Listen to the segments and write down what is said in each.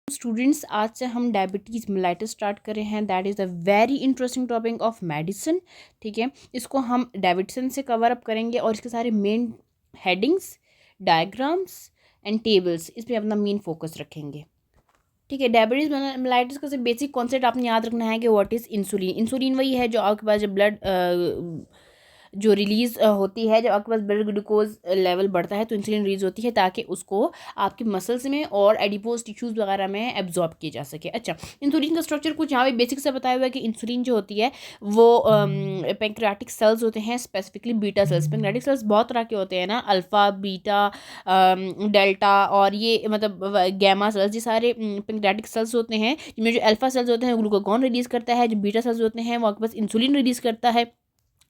Students, आज से हम डायबिटीज़ मेलाइटिस स्टार्ट कर रहे हैं। That is a very interesting topic of medicine. ठीक है, इसको हम डायबिटिसन से कवर अप करेंगे और इसके सारे main headings, diagrams and tables इस पर अपना मेन फोकस रखेंगे। ठीक है, डायबिटीज़ मेलाइटिस का सिर्फ बेसिक कॉन्सेप्ट आपने याद रखना है कि व्हाट इज़ इंसुलिन। इंसुलिन वही है जो आपके पास जब ब्लड जो रिलीज़ होती है, जब आपके पास ब्लड ग्लूकोज लेवल बढ़ता है तो इंसुलिन रिलीज होती है ताकि उसको आपके मसल्स में और एडिपोज टिश्यूज़ वगैरह में एब्जॉर्ब किया जा सके। अच्छा, इंसुलिन का स्ट्रक्चर कुछ यहाँ पे बेसिक से बताया हुआ है कि इंसुलिन जो होती है वो पैंक्रियाटिक सेल्स होते हैं, specifically beta cells. Pancreatic cells बहुत तरह के होते हैं ना, अल्फ़ा, बीटा, डेल्टा और ये मतलब गैमा सेल्स, ये सारे पैंक्रियाटिक सेल्स होते हैं। जिनमें जो अल्फ़ा सेल्स होते हैं ग्लूकागॉन रिलीज़ करता है, जो बीटा सेल्स होते हैं वो आपके पास इंसुलिन रिलीज़ करता है।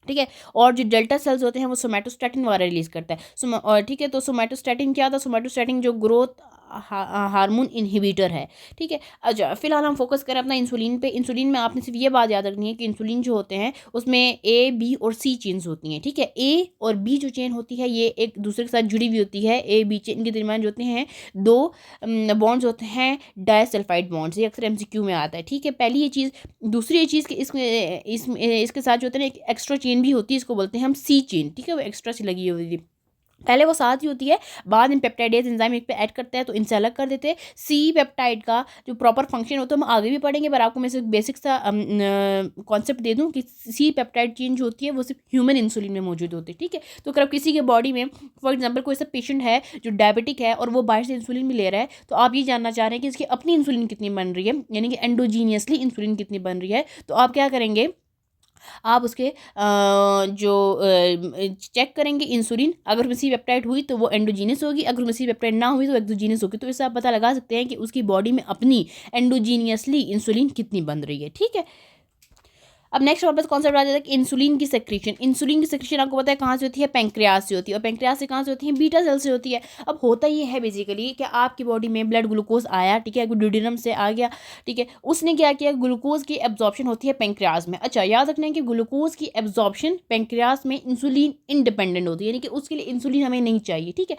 ठीक है, और जो डेल्टा सेल्स होते हैं वो सोमैटोस्टैटिन वगैरह रिलीज करता है। और ठीक है, तो सोमैटोस्टैटिन क्या था? सोमैटोस्टैटिन जो ग्रोथ हार्मोन इनहिबिटर है। ठीक है, अच्छा फिलहाल हम फोकस करें अपना इंसुलिन पे। इंसुलिन में आपने सिर्फ ये बात याद रखनी है कि इंसुलिन जो होते हैं उसमें ए, बी और सी चेन्स होती हैं। ठीक है, ए और बी जो चेन होती है ये एक दूसरे के साथ जुड़ी हुई होती है। ए बी चेन के दरमियान जो होते हैं दो बॉन्ड्स होते हैं, डाइसल्फाइड बॉन्ड्स। ये अक्सर एमसीक्यू में आता है। ठीक है, पहली ये चीज़। दूसरी ये चीज़ कि इसके साथ जो होता है ना एक एक्स्ट्रा चेन भी होती है, इसको बोलते हैं हम सी चेन। ठीक है, वो एक्स्ट्रा सी लगी हुई थी, पहले वो साथ ही होती है, बाद में पेप्टाइडेज एंजाइम एक पे ऐड करता है तो इनसे अलग कर देते हैं। सी पेप्टाइड का जो प्रॉपर फंक्शन होता है हम आगे भी पढ़ेंगे, पर आपको मैं सिर्फ बेसिक सा कॉन्सेप्ट दे दूं कि सी पेप्टाइड चेन जो होती है वो सिर्फ ह्यूमन इंसुलिन में मौजूद होती है। ठीक है, तो अगर किसी के बॉडी में फॉर एग्जाम्पल कोई सा पेशेंट है जो डायबिटिक है और वो बाहर से इंसुलिन भी ले रहा है, तो आप ये जानना चाह रहे हैं कि इसकी अपनी इंसुलिन कितनी बन रही है, यानी कि एंडोजीनियसली इंसुलिन कितनी बन रही है, तो आप क्या करेंगे? आप उसके जो चेक करेंगे इंसुलिन, अगर उसमें सी पेप्टाइड हुई तो वो एंडोजीनियस होगी, अगर उसमें सी पेप्टाइड ना हुई तो एक्सोजीनियस होगी। तो इससे आप पता लगा सकते हैं कि उसकी बॉडी में अपनी एंडोजीनियसली इंसुलिन कितनी बन रही है। ठीक है, अब नेक्स्ट वापस कॉन्सेप्ट आ जाता है कि इंसुलिन की सेक्रेशन। इंसुलिन की सेक्रेशन आपको पता है कहाँ से होती है? पैंक्रियाज से होती है, और पैंक्रियाज से कहाँ से होती है? बीटा सेल से होती है। अब होता ये है बेसिकली कि आपकी बॉडी में ब्लड ग्लूकोज आया, ठीक है, ड्यूडेनम से आ गया, ठीक है, उसने क्या किया? ग्लूकोज की एब्जॉर्प्शन होती है पैंक्रियाज में। अच्छा, याद रखना है कि ग्लूकोज की एब्जॉर्प्शन पैंक्रियाज में इंसुलिन इंडिपेंडेंट होती है, यानी कि उसके लिए इंसुलिन हमें नहीं चाहिए। ठीक है,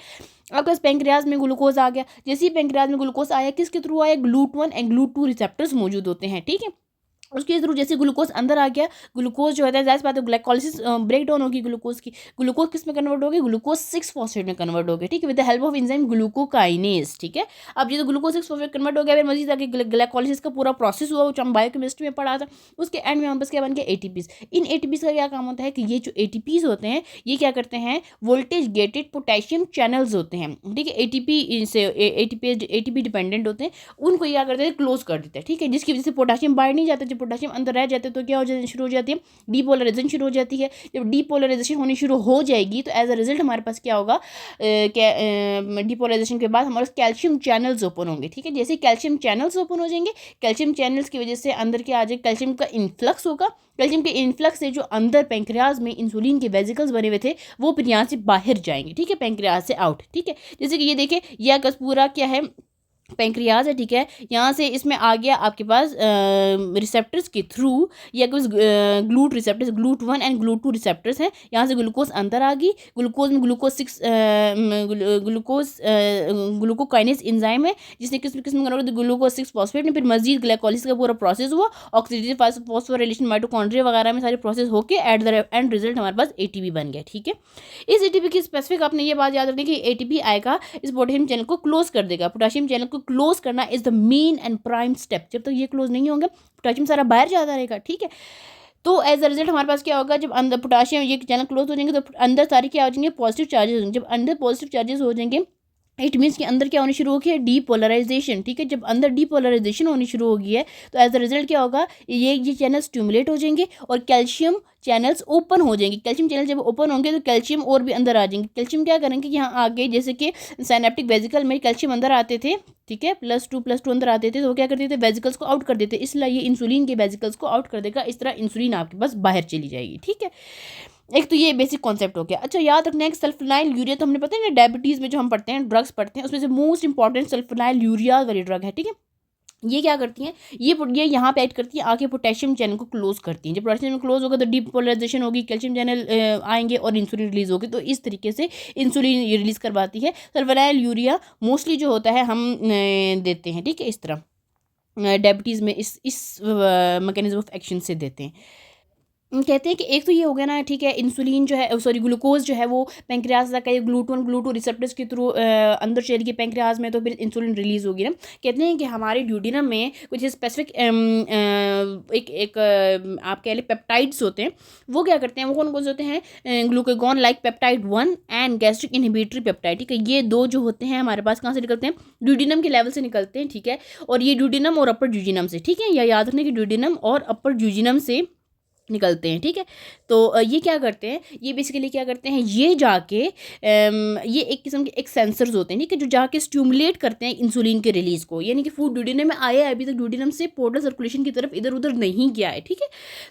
आपके पास पैंक्रियाज में ग्लूकोज आ गया, जैसे ही पैंक्रियाज में ग्लूकोज आया किसके थ्रू आया? GLUT1 एंड GLUT2 रिसेप्टर्स मौजूद होते हैं। ठीक है, उसके थ्रू जैसे ग्लूकोज अंदर आ गया, ग्लूकोज जो है जाहिर बात है ग्लाइकोलिसिस ब्रेक डाउन होगी ग्लूकोज की, ग्लूकोज किस में कन्वर्ट होगी? ग्लूकोज 6 फॉस्फेट में कन्वर्ट हो गया। ठीक है, with the help of enzyme glucokinase. ठीक है, अब ये तो ग्लूकोज 6 फॉस्फेट कन्वर्ट हो गया, फिर मजीद आगे ग्लाइकोलिसिस का पूरा प्रोसेस हुआ, जो हम बायोकेमिस्ट्री में पढ़ा था। उसके एंड में हमारे पास क्या बन गया? एटीपीज। इन एटीपीज का क्या काम होता है कि ये जो एटीपीज होते हैं ये क्या करते हैं? वोल्टेज गेटेड पोटेशियम चैनल्स होते हैं। ठीक है, एटीपी से एटीपी डिपेंडेंट होते हैं, उनको क्या करते हैं? क्लोज कर देते हैं। ठीक है, जिसकी वजह से पोटेशियम बाहर नहीं जाता, जब पोटेशियम अंदर रह जाते हैं तो क्या हो जाती शुरू हो जाती है? डीपोलराइजेशन शुरू हो जाती है। जब डीपोलराइजेशन होनी शुरू हो जाएगी तो एज अ रिजल्ट हमारे पास क्या होगा? डीपोलराइजेशन के बाद हमारे कैल्शियम चैनल्स ओपन होंगे। ठीक है, जैसे कैल्शियम चैनल्स ओपन हो जाएंगे, कैल्शियम चैनल्स की वजह से अंदर क्या आ जाए? कैल्शियम का इन्फ्लक्स होगा। कैल्शियम के इन्फ्लक्स से जो अंदर पैंक्रियाज में इंसुलिन के वेजिकल्स बने हुए थे वो फिर यहाँ से बाहर जाएंगे। ठीक है, पैंक्रियाज से आउट। ठीक है, जैसे कि ये देखिए, यह पूरा क्या है? पैंक्रियाज है। ठीक है, यहाँ से इसमें आ गया आपके पास रिसेप्टर्स के थ्रू, या कुछ glute receptors, GLUT1 and GLUT2 receptors हैं। यहाँ से ग्लूकोज अंदर आ गई, ग्लूकोज में ग्लूकोकाइनेज एंजाइम है जिसने किस में कन्वर्ट ग्लूकोज 6 फॉस्फेट में, फिर मजीद ग्लाइकोलिसिस का पूरा प्रोसेस हुआ, ऑक्सीडेटिव फॉस्फोराइलेशन माइटोकॉन्ड्रिया वगैरह में सारे प्रोसेस होकर एट द एंड रिजल्ट हमारे पास एटीपी बन गया। ठीक है, इस एटीपी की स्पेसिफिक आपने ये बात याद रखनी कि एटीपी आएगा, इस पोटेशियम चैनल को क्लोज कर देगा। पोटेशियम चैनल को क्लोज करना is the main and prime step. जब तक ये क्लोज नहीं होंगे पोटेशियम सारा बाहर जाता रहेगा। ठीक है, तो एज अ रिजल्ट हमारे पास क्या होगा? जब अंदर पोटेशियम ये चैनल क्लोज हो जाएंगे तो अंदर सारे क्या हो जाएंगे? पॉजिटिव चार्जेस होंगे। जब अंदर पॉजिटिव चार्जेस हो जाएंगे इट मीन्स कि अंदर क्या होनी शुरू हो गई है? डीपोलराइजेशन। ठीक है, जब अंदर डीपोलराइजेशन होनी शुरू हो गई है तो एज अ रिजल्ट क्या होगा? ये चैनल स्टिमुलेट हो जाएंगे और कैल्शियम चैनल्स ओपन हो जाएंगे। कैल्शियम चैनल जब ओपन होंगे तो कैल्शियम और भी अंदर आ जाएंगे। कैल्शियम क्या करेंगे कि यहाँ आगे जैसे कि साइनेप्टिक वेजिकल में कैल्शियम अंदर आते थे, ठीक है, +2 अंदर आते थे, तो वो क्या करते थे? वेजिकल्स को आउट कर देते, इसलिए ये इंसुलिन के वेजिकल्स को आउट कर देगा। इस तरह इंसुलिन आपके पास बाहर चली जाएगी। ठीक है, एक तो ये बेसिक कॉन्सेप्ट हो गया। अच्छा, याद रखना है कि सल्फोनाइल यूरिया, तो हमने पता है ना डायबिटीज़ में जो हम पढ़ते हैं ड्रग्स पढ़ते हैं उसमें से मोस्ट इंपॉर्टेंट सल्फोनाइल यूरिया वाली ड्रग है। ठीक है, ये क्या करती हैं, ये यहाँ पे एक्ट करती है आके पोटेशियम चैनल को क्लोज करती हैं। जब पोटेशियम चैनल क्लोज होगा तो डीपोलराइजेशन होगी, कैल्शियम चैनल आएंगे और इंसुलिन रिलीज होगी। तो इस तरीके से इंसुलिन रिलीज करवाती है। सल्फोनाइल यूरिया मोस्टली जो होता है हम देते हैं, ठीक है, इस तरह डायबिटीज़ में इस मैकेनिज्म ऑफ एक्शन से देते हैं। कहते हैं कि एक तो ये हो गया ना, ठीक है, इंसुलिन जो है, सॉरी, ग्लूकोज जो है वो पैंक्रियाज तक है, ग्लूटो रिसेप्टर्स के थ्रू अंदर चलेगी पैंक्रियाज में, तो फिर इंसुलिन रिलीज होगी ना। कहते हैं कि हमारे ड्यूडिनम में कुछ स्पेसिफिक एक आप कह लें पेप्टाइड्स होते हैं। वो क्या करते हैं, वो कौन कौन से होते हैं, glucagon like peptide 1 and gastric inhibitory peptide, ठीक है। ये दो जो होते हैं हमारे पास कहाँ से निकलते हैं, ड्यूडिनम के लेवल से निकलते हैं, ठीक है। और ये ड्यूडिनम और अपर ड्यूडिनम से, ठीक है, या याद रखने की ड्यूडिनम और अपर ड्यूडिनम से निकलते हैं, ठीक है। तो ये क्या करते हैं, ये बेसिकली क्या करते हैं, ये जाके ये एक किस्म के एक सेंसर्स होते हैं, ठीक है, जो जाके स्टिमुलेट करते हैं इंसुलिन के रिलीज़ को। यानी कि फूड ड्यूडिनम में आया है, अभी तक ड्यूडिनम से पोर्टल सर्कुलेशन की तरफ इधर उधर नहीं गया है, ठीक है।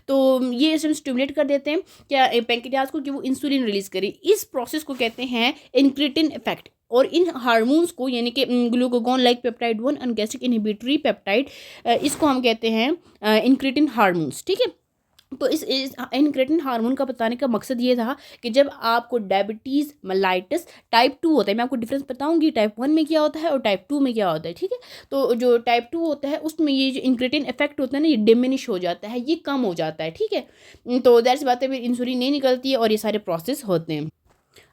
तो ये स्टिमुलेट कर देते हैं क्या पैंक्रियाज को कि वो इंसुलिन रिलीज़ करे। इस प्रोसेस को कहते हैं इंक्रेटिन इफेक्ट। और इन हार्मोन्स को, यानी कि glucagon like peptide 1 and gastric inhibitory peptide, इसको हम कहते हैं इंक्रेटिन हार्मोन्स, ठीक है। तो इस इनक्रेटिन हार्मोन का बताने का मकसद ये था कि जब आपको डायबिटीज़ मेलाइटिस टाइप 2 होता है, मैं आपको डिफरेंस बताऊंगी टाइप 1 में क्या होता है और टाइप 2 में क्या होता है, ठीक है। तो जो टाइप 2 होता है उसमें ये जो इंक्रेटिन इफेक्ट होता है ना, ये डिमिनिश हो जाता है, ये कम हो जाता है, ठीक है। तो दैट्स बात है, फिर इंसुलिन नहीं निकलती है और ये सारे प्रोसेस होते हैं।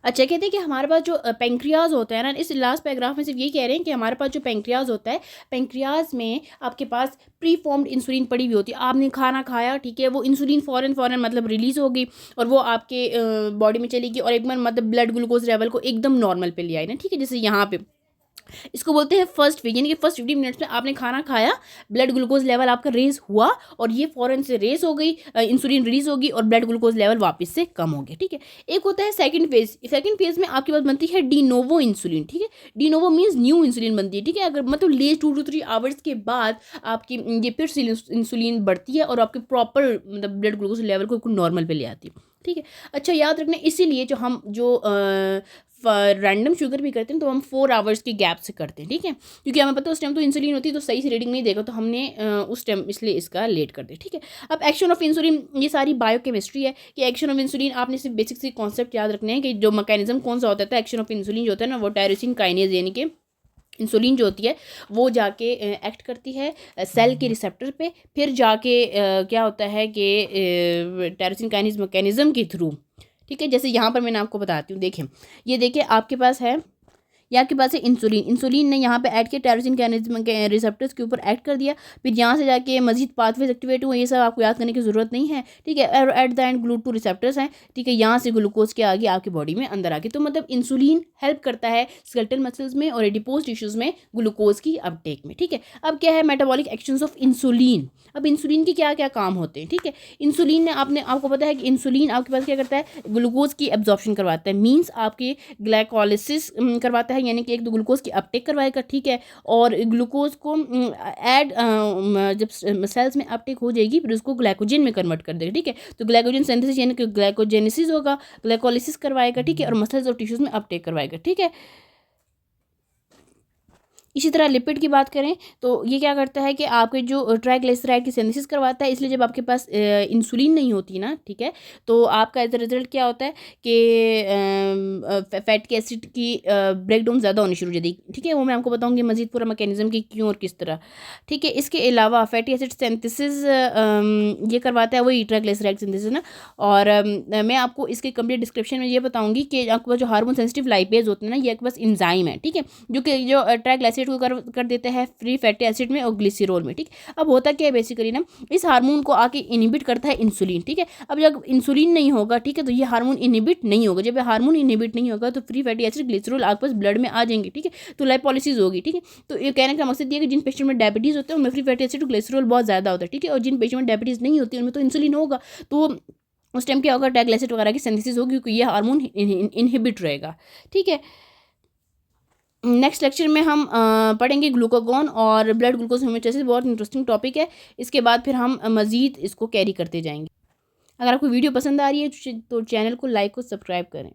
अच्छा, कहते हैं कि हमारे पास जो पेंक्रियाज होता है ना, इस लास्ट पैराग्राफ में सिर्फ ये कह रहे हैं कि हमारे पास जो पेंक्रियाज होता है, पेंक्रियाज में आपके पास प्री फॉर्म्ड इंसुलिन पड़ी हुई होती है। आपने खाना खाया, ठीक है, वो इंसुलिन फ़ौरन मतलब रिलीज़ होगी और वो आपके बॉडी में चलेगी और एक बार मतलब ब्लड ग्लूकोज लेवल को एकदम नॉर्मल पे ले आई ना, ठीक है। जैसे यहाँ पे इसको बोलते हैं फर्स्ट फेज, यानी कि फर्स्ट 15 मिनट्स में आपने खाना खाया, ब्लड ग्लूकोज लेवल आपका रेज हुआ और ये फौरन से रेज हो गई, इंसुलिन रिलीज होगी और ब्लड ग्लूकोज लेवल वापस से कम हो गया, ठीक है। एक होता है सेकंड फेज। सेकंड फेज में आपके पास बनती है डी नोवो इंसुलिन, ठीक है। De novo means new insulin बनती है, ठीक है। अगर मतलब लेस 2 to 3 आवर्स के बाद आपकी ये फिर से इंसुलिन बढ़ती है और आपके प्रॉपर मतलब ब्लड ग्लूकोज लेवल को नॉर्मल पे ले आती है, ठीक है। अच्छा, याद रखना, इसीलिए जो हम जो रैंडम शुगर भी करते हैं तो हम 4 आवर्स के गैप से करते हैं, ठीक है, क्योंकि हमें पता है उस टाइम तो इंसुलिन होती है तो सही से रीडिंग नहीं देगा, तो हमने उस टाइम इसलिए इसका लेट कर दिया, ठीक है। अब एक्शन ऑफ इंसुलिन, ये सारी बायोकेमिस्ट्री है कि एक्शन ऑफ इंसुलिन आपने सिर्फ बेसिक सी कॉन्सेप्ट याद रखने हैं कि जो मैकेनिज्म कौन सा होता है। एक्शन ऑफ इंसुलिन जो होता है ना, वो टायरोसिन काइनेज, यानी कि इंसुलिन जो होती है वो जाके एक्ट करती है सेल के रिसेप्टर पे, फिर जाके क्या होता है कि टायरोसिन काइनेज मैकेनिज्म के थ्रू, ठीक है। जैसे यहाँ पर मैंने आपको बताती हूँ, देखें, ये देखिए आपके पास है, ये आपके पास है इंसुलिन। इंसुलिन ने यहाँ पे ऐड किया, टायरोसिन काइनेज के रिसेप्टर्स के ऊपर ऐड कर दिया, फिर यहाँ से जाके मजीद पाथवेज एक्टिवेट हुए। ये सब आपको याद करने की जरूरत नहीं है, ठीक है। और एट द एंड ग्लूटो रिसेप्टर्स हैं, ठीक है, यहाँ से ग्लूकोज के आगे आपकी बॉडी में अंदर आके। तो मतलब इंसुलिन हेल्प करता है स्केलेटल मसल्स में और एडिपोज टिश्यूज में ग्लूकोज की अपटेक में, ठीक है। अब क्या है मेटाबॉलिक एक्शंस ऑफ इंसुलिन। अब इंसुलिन के क्या क्या काम होते हैं, ठीक है। इंसुलिन ने आपको पता है कि इंसुलिन आपके पास क्या करता है, ग्लूकोज की एब्जॉर्प्शन करवाता है, मीन्स आपके ग्लाइकोलिसिस करवाता है, यानी कि एक तो ग्लूकोज की अपटेक करवाएगा, ठीक है, और ग्लूकोज को ऐड जब सेल्स में अपटेक हो जाएगी फिर उसको ग्लाइकोजन में कन्वर्ट कर देगा, ठीक है। तो ग्लाइकोजन सिंथेसिस यानी कि ग्लाइकोजेनेसिस होगा, ग्लाइकोलिसिस करवाएगा, ठीक है, और मसल्स और टिश्यूज में अपटेक करवाएगा, ठीक है। इसी तरह लिपिड की बात करें तो ये क्या करता है कि आपके जो ट्राइग्लिसराइड की सिंथेसिस करवाता है। इसलिए जब आपके पास इंसुलिन नहीं होती ना, ठीक है, तो आपका एज अ रिजल्ट क्या होता है कि फैटी एसिड की ब्रेकडाउन ज़्यादा होनी शुरू हो जाती है, ठीक है। वो मैं आपको बताऊंगी मजीद पूरा मैकेनिज्म की क्यों और किस तरह, ठीक है। इसके अलावा फैटी एसिड सिंथेसिस ये करवाता है वही ट्राइग्लिसराइड सिंथेसिस ना। और मैं आपको इसके कंप्लीट डिस्क्रिप्शन में ये बताऊंगी कि आपके पास जो हार्मोन सेंसिटिव लाइपेज होते हैं ना, ये आपके पास इंजाइम है, ठीक है, जो कि जो ट्राइग्लिसराइड को कर देते हैं फ्री फैटी एसिड में और ग्लिसरॉल में, ठीक। अब होता क्या है बेसिकली ना, इस हार्मोन को आके इनहिबिट करता है इंसुलिन, ठीक है। अब जब इंसुलिन नहीं होगा, ठीक है, तो ये हार्मोन इनहिबिट नहीं होगा। जब हार्मोन इनहिबिट नहीं होगा तो फ्री फैटी एसिड ग्लिसरॉल आपके पास ब्लड में आ जाएंगे, ठीक है, तो लाइपोलिसिस होगी, ठीक है। तो ये कहने का मकसद ये है कि जिन पेशेंट में डायबिटीज़ होते हैं उनमें फ्री फैटी एसिड ग्लिसरॉल बहुत ज़्यादा होता है, ठीक है, और जिन पेशेंट में डायबिटीज़ नहीं होती उनमें तो इंसुलिन होगा। तो उस टाइम क्या होगा, ट्राइग्लिसराइड वगैरह की सिंथेसिस होगी क्योंकि ये हार्मोन इनहिबिट रहेगा, ठीक है। नेक्स्ट लेक्चर में हम पढ़ेंगे ग्लूकागॉन और ब्लड ग्लूकोज होम्योस्टेसिस, बहुत इंटरेस्टिंग टॉपिक है। इसके बाद फिर हम मज़ीद इसको कैरी करते जाएंगे। अगर आपको वीडियो पसंद आ रही है तो चैनल को लाइक और सब्सक्राइब करें।